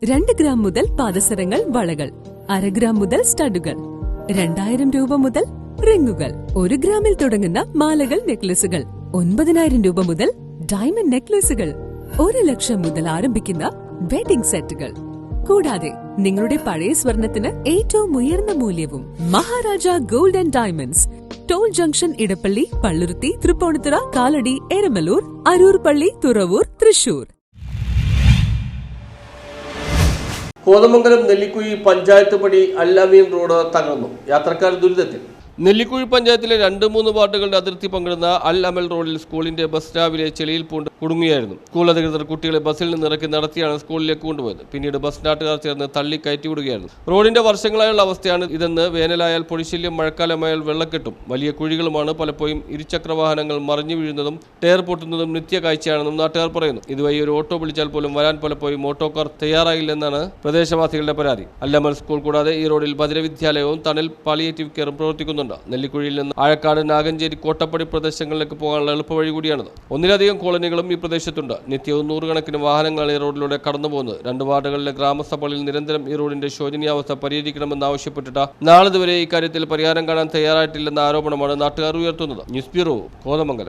2 gram മുതൽ പാദസരങ്ങൾ, വളകൾ, 1/2 gram മുതൽ സ്റ്റഡുകൾ, 2000 രൂപ മുതൽ റിങ്ങുകൾ, 1 ഗ്രാമിൽ തുടങ്ങുന്ന മാലകൾ, നെക്ലസുകൾ, 9000 രൂപ മുതൽ ഡയമണ്ട് നെക്ലസുകൾ, 1 ലക്ഷം മുതൽ ആരംഭിക്കുന്ന വെഡിംഗ് സെറ്റുകൾ. കൂടാതെ നിങ്ങളുടെ പഴയ സ്വർണത്തിന് ഏറ്റവും ഉയർന്ന മൂല്യവും. Maharaja gold and diamonds, toll junction, Edappally, Palluruthy, Tripunithura, Kalady, Eramalloor, Aroor Palli, Thuravoor, Thrissur. Kothamangalam Nellikuzhi panchayat പടി അൽ-അമീൻ റോഡ് തകർന്നു. യാത്രക്കാർ ദുരിതത്തിൽ. നെല്ലിക്കുഴി പഞ്ചായത്തിലെ 2-3 വാർഡുകളുടെ അതിർത്തി പങ്കിടുന്ന അൽ-അമൽ റോഡിൽ സ്കൂളിന്റെ ബസ് രാവിലെ ചെളിയിൽ പൂണ്ട് കുടുങ്ങിയായിരുന്നു. സ്കൂൾ അധികൃതർ കുട്ടികളെ ബസ്സിൽ നിന്ന് ഇറക്കി നടത്തിയാണ് സ്കൂളിലേക്ക് കൊണ്ടുപോയത്. പിന്നീട് ബസ് നാട്ടുകാർ ചേർന്ന് തള്ളി കയറ്റിവിടുകയായിരുന്നു. റോഡിന്റെ വർഷങ്ങളായുള്ള അവസ്ഥയാണ് ഇതെന്ന്. വേനലായാൽ പൊടിശല്യം, മഴക്കാലമായാൽ വെള്ളക്കെട്ടും വലിയ കുഴികളുമാണ്. പലപ്പോഴും ഇരുചക്രവാഹനങ്ങൾ മറിഞ്ഞു വീഴുന്നതും ടയർ പൊട്ടുന്നതും നിത്യ കാഴ്ചയാണെന്നും നാട്ടുകാർ പറയുന്നു. ഇതുവഴി ഒരു ഓട്ടോ വിളിച്ചാൽ പോലും വരാൻ പലപ്പോഴും ഓട്ടോക്കാർ തയ്യാറായില്ലെന്നാണ് പ്രദേശവാസികളുടെ പരാതി. അൽ-അമൽ സ്കൂൾ കൂടാതെ ഈ റോഡിൽ ഭദ്രവിദ്യാലയവും തണൽ പാലിയേറ്റീവ് കെയറും പ്രവർത്തിക്കുന്നുണ്ട്. നെല്ലിക്കുഴിയിൽ നിന്ന് ആഴക്കാട്, നാഗഞ്ചേരി, കോട്ടപ്പടി പ്രദേശങ്ങളിലേക്ക് പോകാനുള്ള എളുപ്പവഴി കൂടിയാണിത്. ഒന്നിലധികം കോളനികളും ഈ പ്രദേശത്തുണ്ട്. നിത്യവും 100 കണക്കിന് വാഹനങ്ങളാണ് ഈ റോഡിലൂടെ കടന്നുപോകുന്നത്. 2 വാർഡുകളിലെ ഗ്രാമസഭകളിൽ നിരന്തരം ഈ റോഡിന്റെ ശോചനീയാവസ്ഥ പരിഹരിക്കണമെന്നാവശ്യപ്പെട്ടിട്ട് നാളിതുവരെ ഇക്കാര്യത്തിൽ പരിഹാരം കാണാൻ തയ്യാറായിട്ടില്ലെന്ന ആരോപണമാണ് നാട്ടുകാർ ഉയർത്തുന്നത്. News bureau, Kothamangalam.